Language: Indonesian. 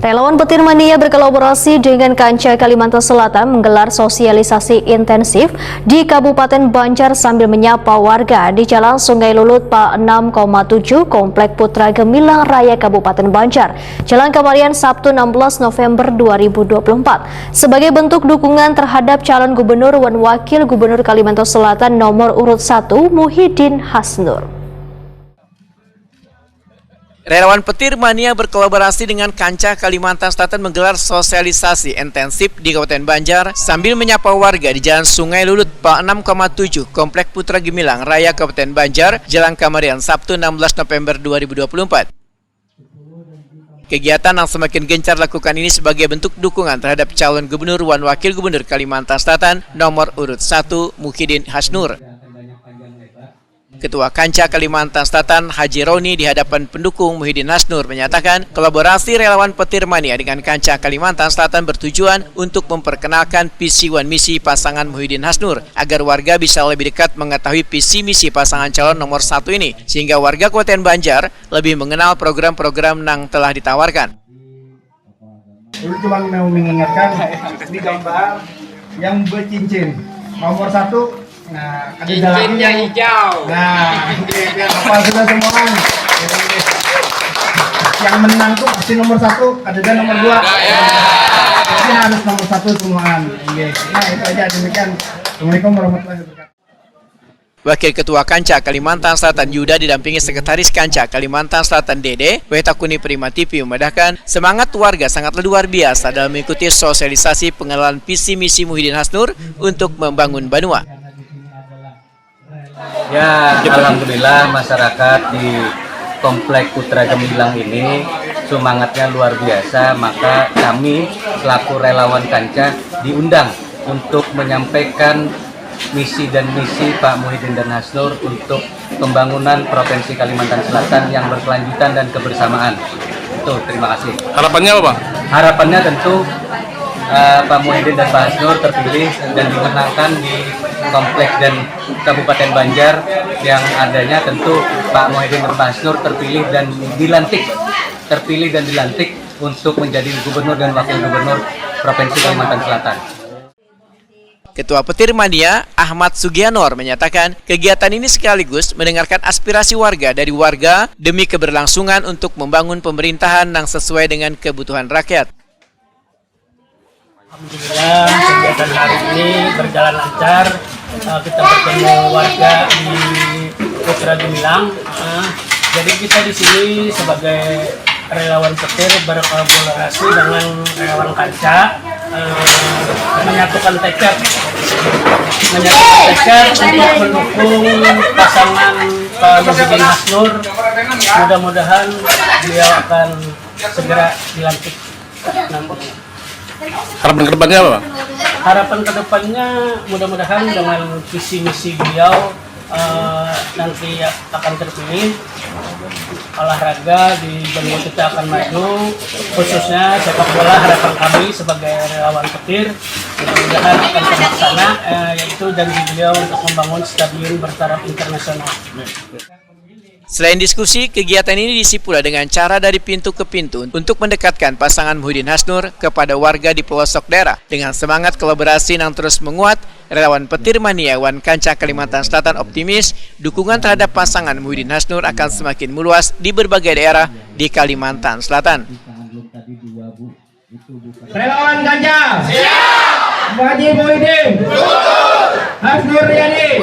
Relawan Petir Mania berkolaborasi dengan Kanca Kalimantan Selatan menggelar sosialisasi intensif di Kabupaten Banjar sambil menyapa warga di Jalan Sungai Lulut Pa 6,7 Komplek Putra Gemilang Raya Kabupaten Banjar, Jalan Kamarian, Sabtu 16 November 2024. Sebagai bentuk dukungan terhadap calon gubernur dan wakil gubernur Kalimantan Selatan nomor urut 1 Muhyiddin Hasnur. Relawan Petir Mania berkolaborasi dengan Kanca Kalimantan Selatan menggelar sosialisasi intensif di Kabupaten Banjar sambil menyapa warga di Jalan Sungai Lulut Pa 6,7 Komplek Putra Gemilang Raya Kabupaten Banjar, Jalan Kamarian, Sabtu 16 November 2024. Kegiatan yang semakin gencar lakukan ini sebagai bentuk dukungan terhadap calon gubernur dan wakil gubernur Kalimantan Selatan nomor urut 1 Muhyiddin Hasnur. Ketua Kanca Kalimantan Selatan Haji Roni di hadapan pendukung Muhyiddin Hasnur menyatakan kolaborasi relawan Petir Mania dengan Kanca Kalimantan Selatan bertujuan untuk memperkenalkan visi dan misi pasangan Muhyiddin Hasnur agar warga bisa lebih dekat mengetahui visi misi pasangan calon nomor 1 ini sehingga warga Kabupaten Banjar lebih mengenal program-program yang telah ditawarkan. Dulu cuma mau mengingatkan di gambar yang bercincin nomor 1. Nah, cincinnya hijau. Nah, biar hafal sudah semua. Yang menang tuh pasti nomor 1, kandidat nomor 2. Jadi harus nomor 1 semuaan. Nah, itu aja demikian. Assalamualaikum warahmatullahi wabarakatuh. Wakil Ketua Kanca Kalimantan Selatan Yuda didampingi Sekretaris Kanca Kalimantan Selatan Dede, Wetakuni Prima TV memedahkan semangat warga sangat luar biasa dalam mengikuti sosialisasi pengenalan visi misi Muhyiddin Hasnur untuk membangun Banua. Ya, alhamdulillah masyarakat di Komplek Putra Gemilang ini semangatnya luar biasa, maka kami selaku relawan Kanca diundang untuk menyampaikan misi dan misi Pak Muhyiddin dan Hasnur untuk pembangunan Provinsi Kalimantan Selatan yang berkelanjutan dan kebersamaan. Itu, terima kasih. Harapannya apa, Pak? Harapannya tentu Pak Muhyiddin dan Pak Hasnur terpilih dan dimenangkan di Komplek dan Kabupaten Banjar yang adanya tentu Pak Muhyiddin dan Pak Hasnur terpilih dan dilantik untuk menjadi gubernur dan wakil gubernur Provinsi Kalimantan Selatan. Ketua Petir Mania Ahmad Sugianor menyatakan kegiatan ini sekaligus mendengarkan aspirasi warga dari warga demi keberlangsungan untuk membangun pemerintahan yang sesuai dengan kebutuhan rakyat. Alhamdulillah kegiatan hari ini berjalan lancar. Kita bertemu warga di Putra Gemilang. Jadi kita di sini sebagai relawan Petir berkolaborasi dengan relawan Kanca menyatukan tekad untuk mendukung pasangan Pak Muhyiddin Hasnur. Mudah-mudahan beliau akan segera dilantik nanti. Harapan ke depannya apa, Pak? Harapan ke depannya mudah-mudahan dengan visi misi beliau nanti akan terpilih. Olahraga di Banua kita akan maju, khususnya sepak bola. Harapan kami sebagai relawan Petir mudah-mudahan akan terlaksana, yaitu janji beliau untuk membangun stadion bertaraf internasional. Selain diskusi, kegiatan ini diisi pula dengan cara dari pintu ke pintu untuk mendekatkan pasangan Muhyiddin Hasnur kepada warga di pelosok daerah. Dengan semangat kolaborasi yang terus menguat, relawan Petir Mania dan Kanca Kalimantan Selatan optimis dukungan terhadap pasangan Muhyiddin Hasnur akan semakin meluas di berbagai daerah di Kalimantan Selatan. Relawan Kanca. Siap. Haji Muhyiddin. Hasnur Yani.